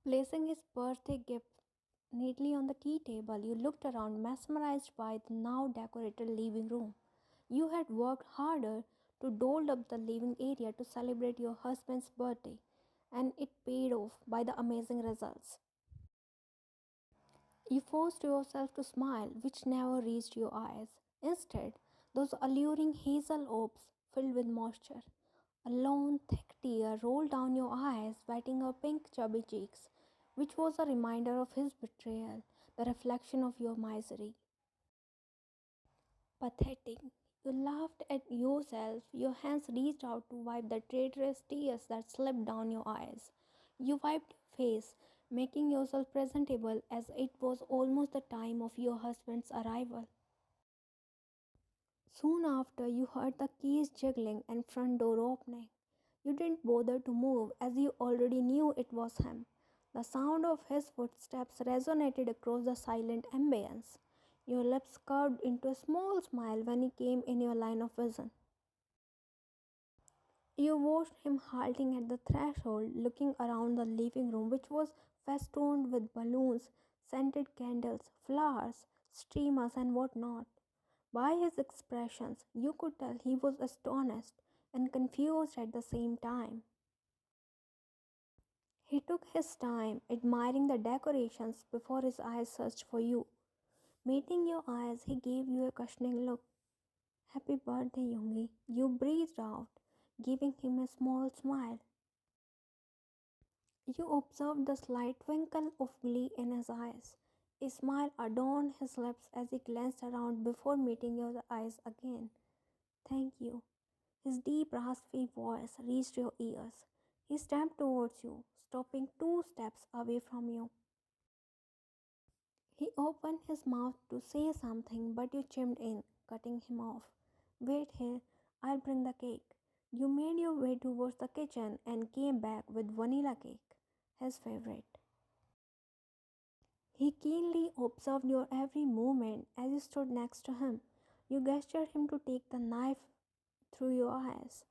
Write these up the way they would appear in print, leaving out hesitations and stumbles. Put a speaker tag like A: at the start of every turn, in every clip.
A: Placing his birthday gift neatly on the tea table, you looked around, mesmerized by the now decorated living room. You had worked harder to doll up the living area to celebrate your husband's birthday, and it paid off by the amazing results. You forced yourself to smile, which never reached your eyes. Instead, those alluring hazel orbs filled with moisture. A long, thick tear rolled down your eyes, wetting your pink, chubby cheeks, which was a reminder of his betrayal, the reflection of your misery. Pathetic. You laughed at yourself. Your hands reached out to wipe the traitorous tears that slipped down your eyes. You wiped your face, making yourself presentable as it was almost the time of your husband's arrival. Soon after, you heard the keys jiggling and front door opening. You didn't bother to move as you already knew it was him. The sound of his footsteps resonated across the silent ambience. Your lips curved into a small smile when he came in your line of vision. You watched him halting at the threshold, looking around the living room, which was festooned with balloons, scented candles, flowers, streamers, and whatnot. By his expressions, you could tell he was astonished and confused at the same time. He took his time, admiring the decorations before his eyes searched for you. Meeting your eyes, he gave you a questioning look. Happy birthday, Yoongi, you breathed out, giving him a small smile. You observed the slight twinkle of glee in his eyes. A smile adorned his lips as he glanced around before meeting your eyes again. Thank you. His deep, raspy voice reached your ears. He stepped towards you, stopping 2 steps away from you. He opened his mouth to say something, but you chimed in, cutting him off. Wait here, I'll bring the cake. You made your way towards the kitchen and came back with vanilla cake, his favorite. He keenly observed your every movement as you stood next to him. You gestured him to take the knife through your eyes.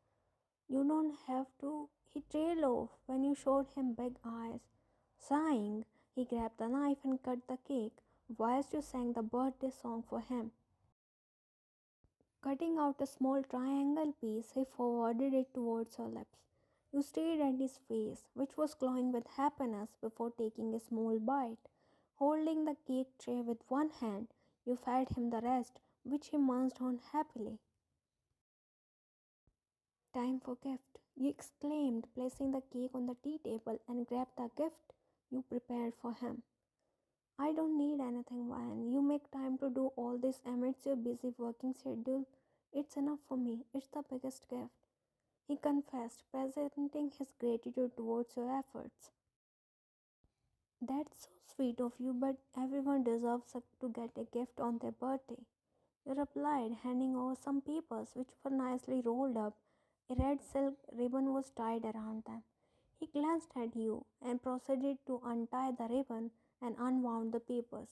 A: You don't have to. He trailed off when you showed him big eyes. Sighing, he grabbed the knife and cut the cake whilst you sang the birthday song for him. Cutting out a small triangle piece, he forwarded it towards her lips. You stared at his face, which was glowing with happiness, before taking a small bite. Holding the cake tray with one hand, you fed him the rest, which he munched on happily. Time for gift, you exclaimed, placing the cake on the tea table and grabbed the gift you prepared for him. I don't need anything, Ryan. You make time to do all this amidst your busy working schedule. It's enough for me. It's the biggest gift. He confessed, presenting his gratitude towards your efforts. That's so sweet of you, but everyone deserves to get a gift on their birthday. You replied, handing over some papers which were nicely rolled up. A red silk ribbon was tied around them. He glanced at you and proceeded to untie the ribbon and unwound the papers.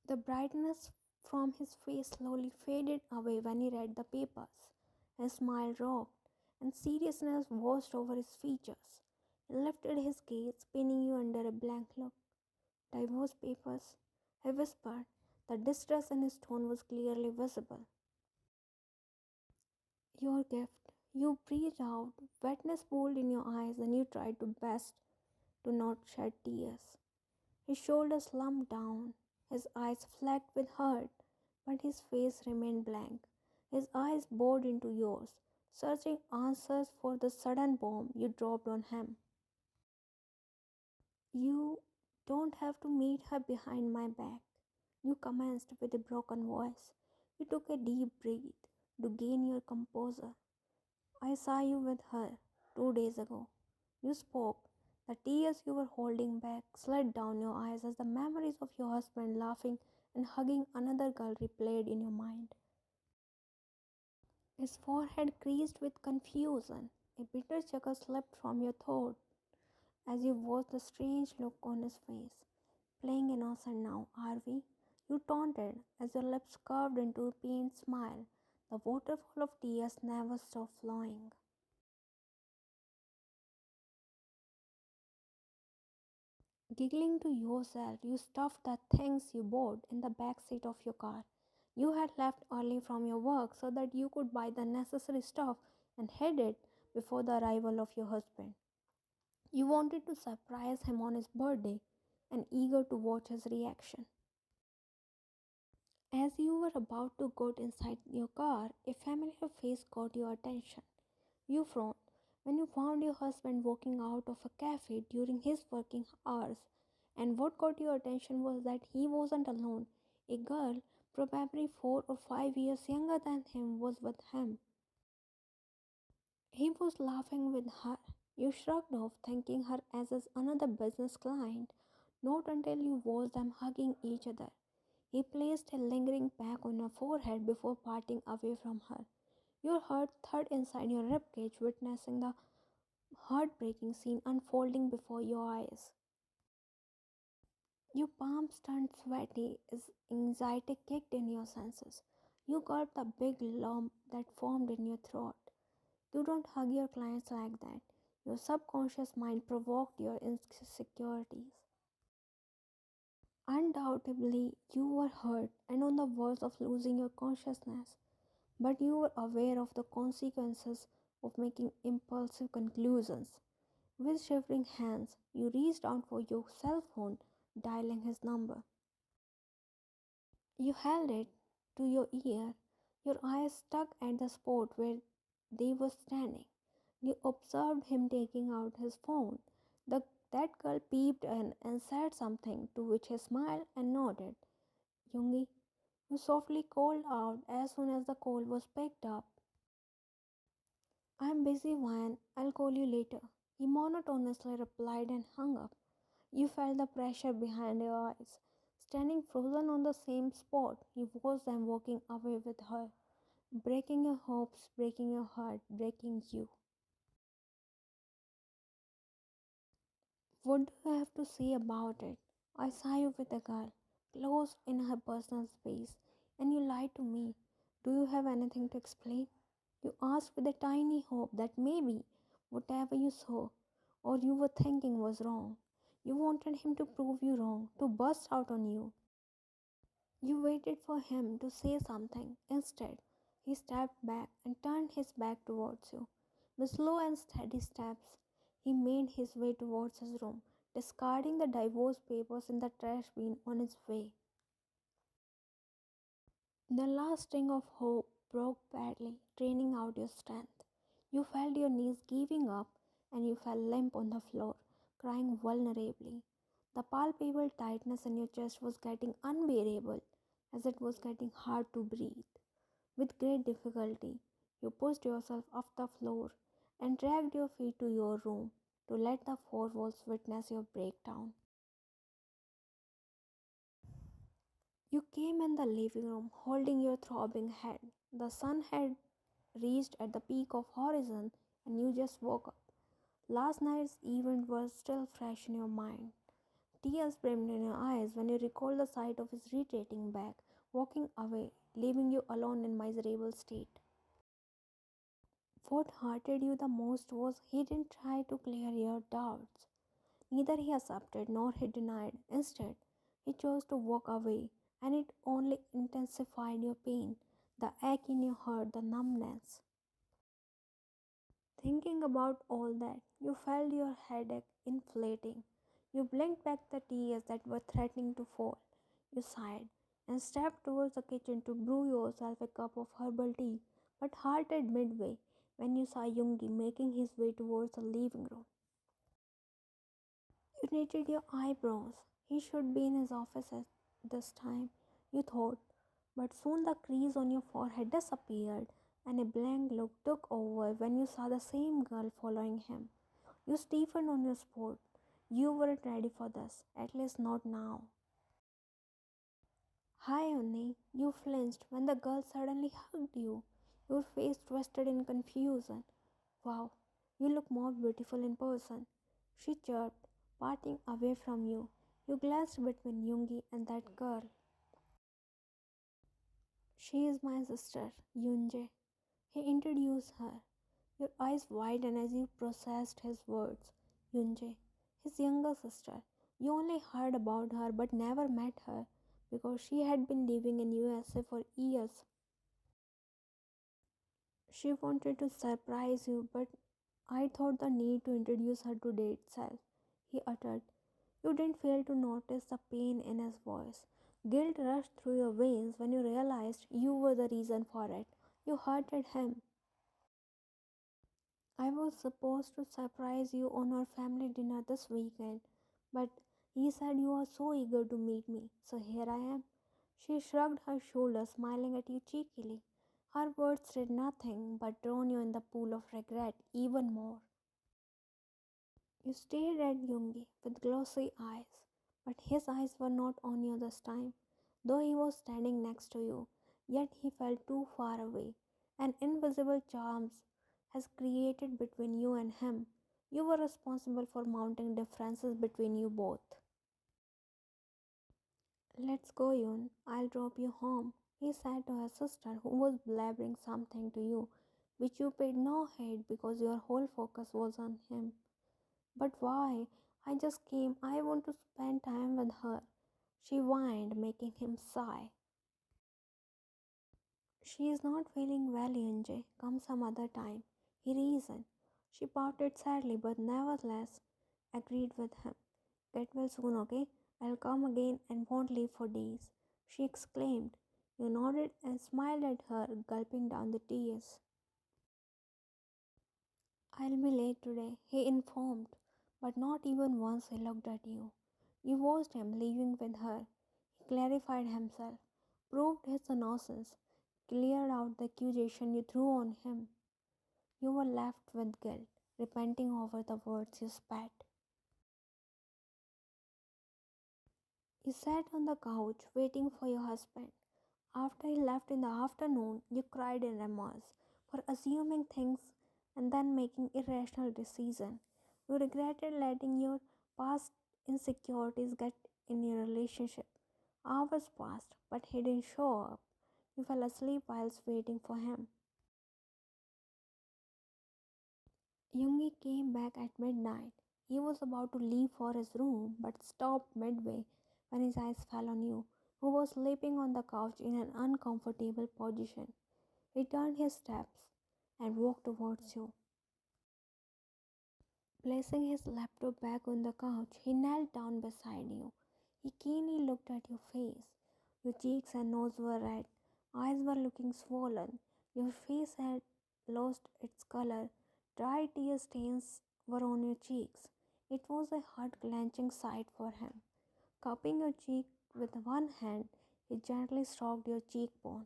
A: The brightness from his face slowly faded away when he read the papers. His smile rocked, and seriousness washed over his features. He lifted his gaze, pinning you under a blank look. Divorce papers, he whispered. The distress in his tone was clearly visible. Your gift. You breathed out, wetness pooled in your eyes, and you tried to best to not shed tears. His shoulders slumped down, his eyes flecked with hurt, but his face remained blank. His eyes bored into yours, searching answers for the sudden bomb you dropped on him. You don't have to meet her behind my back, you commenced with a broken voice. You took a deep breath to gain your composure. I saw you with her 2 days ago. You spoke. The tears you were holding back slid down your eyes as the memories of your husband laughing and hugging another girl replayed in your mind. His forehead creased with confusion. A bitter chuckle slipped from your throat as you watched the strange look on his face. Playing innocent now, are we? You taunted as your lips curved into a pained smile. The waterfall of tears never stopped flowing. Giggling to yourself, you stuffed the things you bought in the back seat of your car. You had left early from your work so that you could buy the necessary stuff and hid it before the arrival of your husband. You wanted to surprise him on his birthday and eager to watch his reaction. As you were about to go inside your car, a familiar face caught your attention. You frowned when you found your husband walking out of a cafe during his working hours, and what caught your attention was that he wasn't alone. A girl, probably 4 or 5 years younger than him, was with him. He was laughing with her. You shrugged off, thanking her as his another business client, not until you watched them hugging each other. He placed a lingering peck on your forehead before parting away from her. Your heart thud inside your ribcage, witnessing the heartbreaking scene unfolding before your eyes. Your palms turned sweaty as anxiety kicked in your senses. You gulped the big lump that formed in your throat. You don't hug your clients like that. Your subconscious mind provoked your insecurities. Undoubtedly, you were hurt and on the verge of losing your consciousness, but you were aware of the consequences of making impulsive conclusions. With shivering hands, you reached out for your cell phone, dialing his number. You held it to your ear, your eyes stuck at the spot where they were standing. You observed him taking out his phone. That girl peeped in and said something, to which he smiled and nodded. Yoongi, you softly called out as soon as the call was picked up. I'm busy, Van. I'll call you later. He monotonously replied and hung up. You felt the pressure behind your eyes. Standing frozen on the same spot, you watched them walking away with her, breaking your hopes, breaking your heart, breaking you. What do you have to say about it? I saw you with a girl, close in her personal space, and you lied to me. Do you have anything to explain? You asked with a tiny hope that maybe whatever you saw or you were thinking was wrong. You wanted him to prove you wrong, to burst out on you. You waited for him to say something. Instead, he stepped back and turned his back towards you. With slow and steady steps, he made his way towards his room, discarding the divorce papers in the trash bin on his way. The last sting of hope broke badly, draining out your strength. You felt your knees giving up and you fell limp on the floor, crying vulnerably. The palpable tightness in your chest was getting unbearable as it was getting hard to breathe. With great difficulty, you pushed yourself off the floor and dragged your feet to your room to let the four walls witness your breakdown. You came in the living room holding your throbbing head. The sun had reached at the peak of horizon and you just woke up. Last night's event was still fresh in your mind. Tears brimmed in your eyes when you recalled the sight of his retreating back, walking away, leaving you alone in miserable state. What hurted you the most was he didn't try to clear your doubts. Neither he accepted nor he denied. Instead, he chose to walk away, and it only intensified your pain, the ache in your heart, the numbness. Thinking about all that, you felt your headache inflating. You blinked back the tears that were threatening to fall. You sighed and stepped towards the kitchen to brew yourself a cup of herbal tea, but halted midway when you saw Yoongi making his way towards the living room. You knitted your eyebrows. He should be in his office at this time, you thought, but soon the crease on your forehead disappeared and a blank look took over when you saw the same girl following him. You stiffened on your spot. You weren't ready for this, at least not now. Hi, Unni. You flinched when the girl suddenly hugged you, your face twisted in confusion. Wow, you look more beautiful in person, she chirped, parting away from you. You glanced between Yoongi and that girl. She is my sister, Yoongi. He introduced her. Your eyes widened as you processed his words. Yoongi, his younger sister. You only heard about her but never met her because she had been living in USA for years. She wanted to surprise you, but I thought the need to introduce her today itself, he uttered. You didn't fail to notice the pain in his voice. Guilt rushed through your veins when you realized you were the reason for it. You hurted him. I was supposed to surprise you on our family dinner this weekend, but he said you are so eager to meet me, so here I am. She shrugged her shoulders, smiling at you cheekily. Her words did nothing but drown you in the pool of regret even more. You stared at Yoongi with glossy eyes, but his eyes were not on you this time. Though he was standing next to you, yet he felt too far away. An invisible charm has created between you and him. You were responsible for mounting differences between you both. Let's go, Yoon. I'll drop you home, he said to his sister, who was blabbering something to you, which you paid no heed because your whole focus was on him. But why? I just came. I want to spend time with her, she whined, making him sigh. She is not feeling well, Yunjay. Come some other time, he reasoned. She pouted sadly, but nevertheless agreed with him. Get well soon, okay? I'll come again and won't leave for days, she exclaimed. You nodded and smiled at her, gulping down the tears. I'll be late today, he informed, but not even once he looked at you. You watched him leaving with her. He clarified himself, proved his innocence, cleared out the accusation you threw on him. You were left with guilt, repenting over the words you spat. You sat on the couch waiting for your husband. After he left in the afternoon, you cried in remorse for assuming things and then making irrational decisions. You regretted letting your past insecurities get in your relationship. Hours passed, but he didn't show up. You fell asleep whilst waiting for him. Yoongi came back at midnight. He was about to leave for his room but stopped midway when his eyes fell on you, who was sleeping on the couch in an uncomfortable position. He turned his steps and walked towards you. Placing his laptop back on the couch, he knelt down beside you. He keenly looked at your face. Your cheeks and nose were red, eyes were looking swollen. Your face had lost its color. Dry tear stains were on your cheeks. It was a heart-clenching sight for him. Cupping your cheek with one hand, he gently stroked your cheekbone.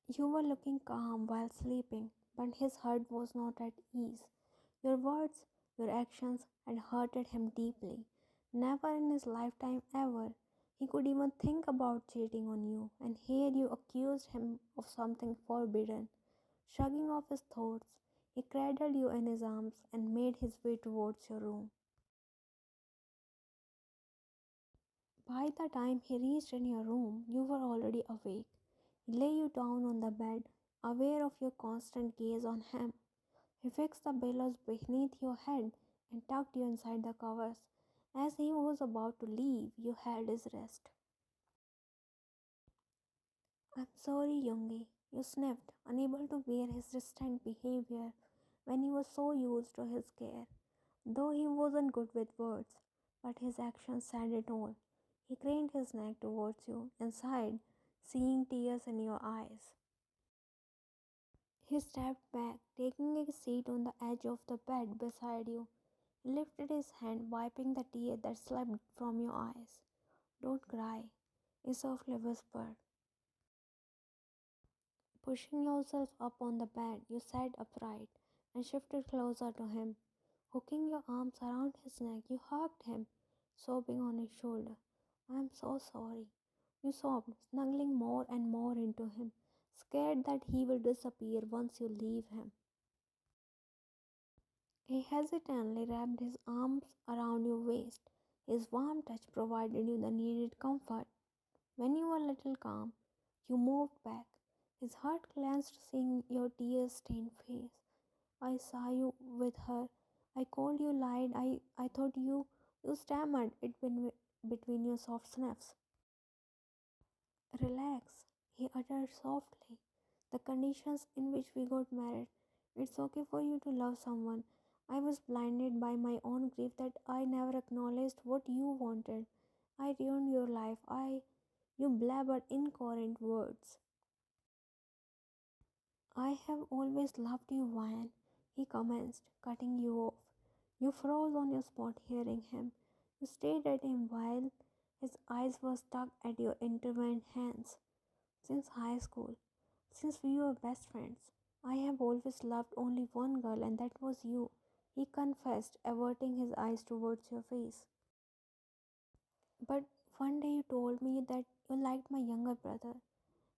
A: You were looking calm while sleeping, but his heart was not at ease. Your words, your actions had hurted him deeply. Never in his lifetime ever he could even think about cheating on you, and here you accused him of something forbidden. Shrugging off his thoughts, he cradled you in his arms and made his way towards your room. By the time he reached in your room, you were already awake. He lay you down on the bed, aware of your constant gaze on him. He fixed the pillows beneath your head and tucked you inside the covers. As he was about to leave, you held his wrist. I'm sorry, Yoongi, you sniffed, unable to bear his distant behavior when he was so used to his care. Though he wasn't good with words, but his actions said it all. He craned his neck towards you and sighed, seeing tears in your eyes. He stepped back, taking a seat on the edge of the bed beside you. He lifted his hand, wiping the tears that slipped from your eyes. Don't cry, he softly whispered. Pushing yourself up on the bed, you sat upright and shifted closer to him. Hooking your arms around his neck, you hugged him, sobbing on his shoulder. I'm so sorry, you sobbed, snuggling more and more into him, scared that he will disappear once you leave him. He hesitantly wrapped his arms around your waist. His warm touch provided you the needed comfort. When you were a little calm, you moved back. His heart clenched seeing your tear-stained face. I saw you with her. I called you lied. I thought you You stammered it between your soft sniffs. Relax, he uttered softly. The conditions in which we got married. It's okay for you to love someone. I was blinded by my own grief that I never acknowledged what you wanted. I ruined your life. You blabbered incoherent words. I have always loved you, Ryan, he commenced, cutting you off. You froze on your spot hearing him. You stared at him while his eyes were stuck at your intertwined hands. Since high school, since we were best friends, I have always loved only one girl, and that was you, he confessed, averting his eyes towards your face. But one day you told me that you liked my younger brother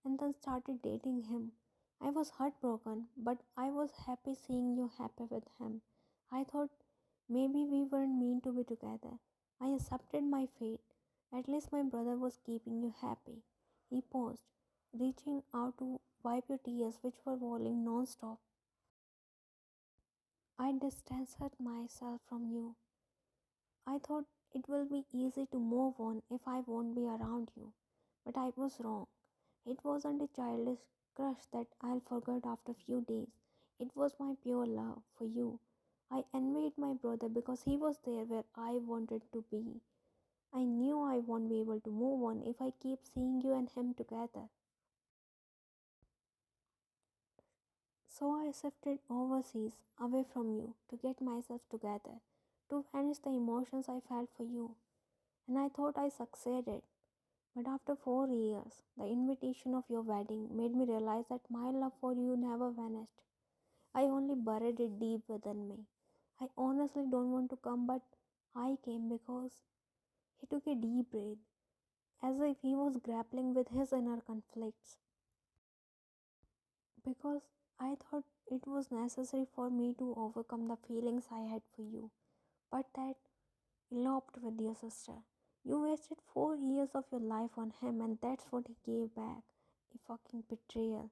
A: and then started dating him. I was heartbroken, but I was happy seeing you happy with him. I thought maybe we weren't meant to be together. I accepted my fate. At least my brother was keeping you happy. He paused, reaching out to wipe your tears which were falling non-stop. I distanced myself from you. I thought it will be easy to move on if I won't be around you. But I was wrong. It wasn't a childish crush that I'll forget after a few days. It was my pure love for you. I envied my brother because he was there where I wanted to be. I knew I won't be able to move on if I keep seeing you and him together. So I shifted overseas, away from you, to get myself together, to vanish the emotions I felt for you. And I thought I succeeded. But after 4 years, the invitation of your wedding made me realize that my love for you never vanished. I only buried it deep within me. I honestly don't want to come, but I came because he took a deep breath, as if he was grappling with his inner conflicts. Because I thought it was necessary for me to overcome the feelings I had for you. But that eloped with your sister. You wasted 4 years of your life on him, and that's what he gave back. A fucking betrayal.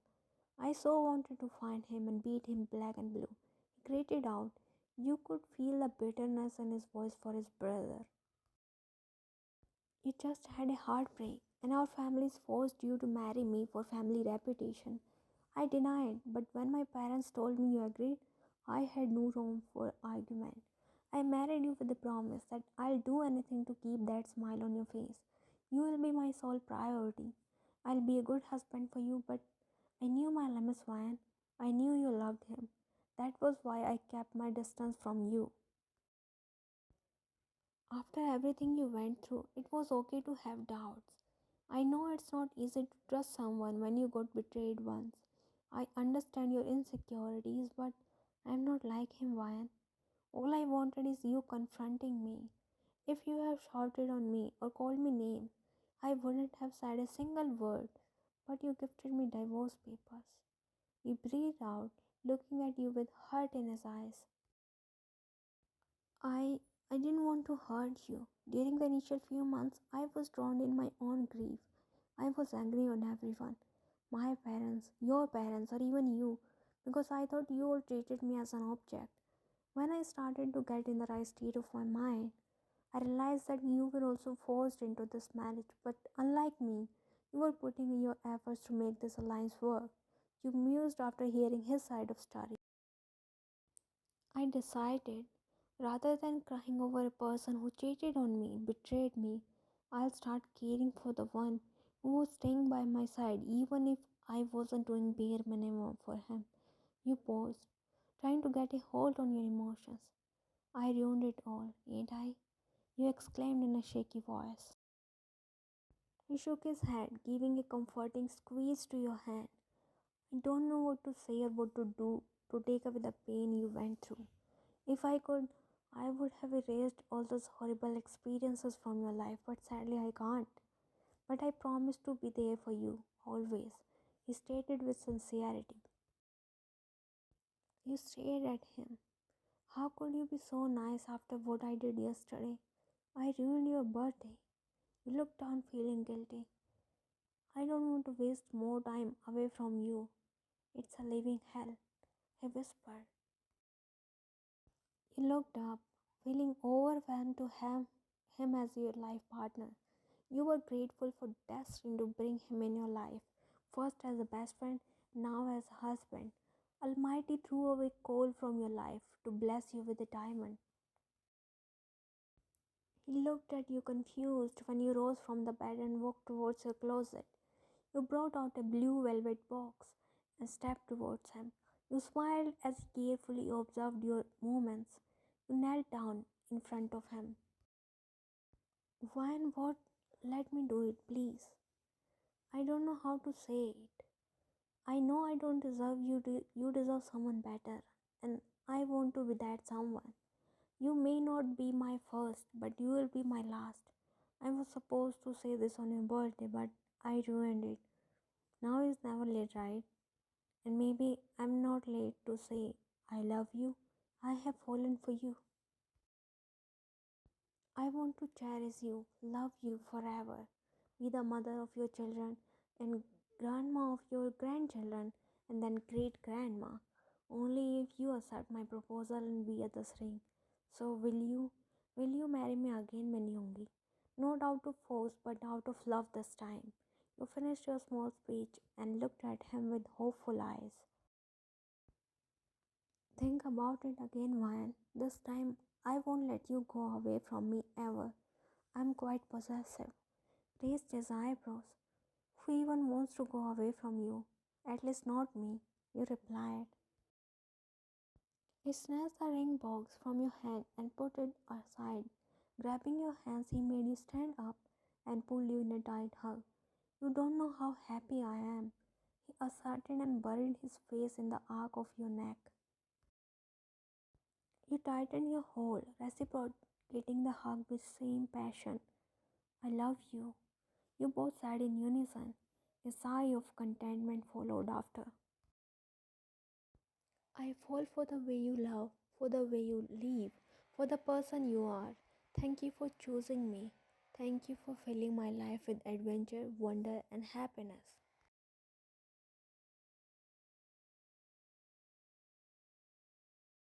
A: I so wanted to find him and beat him black and blue. He grated out. You could feel the bitterness in his voice for his brother. You just had a heartbreak, and our families forced you to marry me for family reputation. I denied, but when my parents told me you agreed, I had no room for argument. I married you with the promise that I'll do anything to keep that smile on your face. You will be my sole priority. I'll be a good husband for you, but I knew my limits, Ryan. I knew you loved him. That was why I kept my distance from you. After everything you went through, it was okay to have doubts. I know it's not easy to trust someone when you got betrayed once. I understand your insecurities, but I'm not like him, Ryan. All I wanted is you confronting me. If you have shouted on me or called me names, I wouldn't have said a single word, but you gifted me divorce papers. He breathed out, looking at you with hurt in his eyes. I didn't want to hurt you. During the initial few months, I was drowned in my own grief. I was angry on everyone. My parents, your parents, or even you, because I thought you all treated me as an object. When I started to get in the right state of my mind, I realized that you were also forced into this marriage, but unlike me, you were putting in your efforts to make this alliance work. You mused after hearing his side of story. I decided, rather than crying over a person who cheated on me, betrayed me, I'll start caring for the one who was staying by my side even if I wasn't doing bare minimum for him. You paused, trying to get a hold on your emotions. I ruined it all, ain't I? You exclaimed in a shaky voice. He shook his head, giving a comforting squeeze to your hand. I don't know what to say or what to do to take away the pain you went through. If I could, I would have erased all those horrible experiences from your life, but sadly I can't. But I promise to be there for you, always, he stated with sincerity. You stared at him. How could you be so nice after what I did yesterday? I ruined your birthday. You looked down feeling guilty. I don't want to waste more time away from you. It's a living hell, he whispered. He looked up, feeling overwhelmed to him. him as your life partner. You were grateful for destiny to bring him in your life, first as a best friend, now as a husband. Almighty threw away coal from your life to bless you with a diamond. He looked at you confused when you rose from the bed and walked towards your closet. You brought out a blue velvet box and stepped towards him. You smiled as he carefully observed your movements. You knelt down in front of him. Why and what? Let me do it, please. I don't know how to say it. I know I don't deserve you. You deserve someone better, and I want to be that someone. You may not be my first, but you will be my last. I was supposed to say this on your birthday, but I ruined it. Now is never late, right? And maybe I'm not late to say I love you. I have fallen for you. I want to cherish you, love you forever, be the mother of your children and grandma of your grandchildren and then great grandma. Only if you accept my proposal and wear this ring. So will you marry me again, Yoongi? Not out of force but out of love this time. You finished your small speech and looked at him with hopeful eyes. Think about it again, Ryan. This time I won't let you go away from me ever. I'm quite possessive. Raised his eyebrows. Who even wants to go away from you? At least not me, you replied. He snatched the ring box from your hand and put it aside. Grabbing your hands, he made you stand up and pulled you in a tight hug. You don't know how happy I am. He asserted and buried his face in the arc of your neck. You tightened your hold, reciprocating the hug with same passion. I love you. You both said in unison. A sigh of contentment followed after. I fall for the way you love, for the way you live, for the person you are. Thank you for choosing me. Thank you for filling my life with adventure, wonder, and happiness.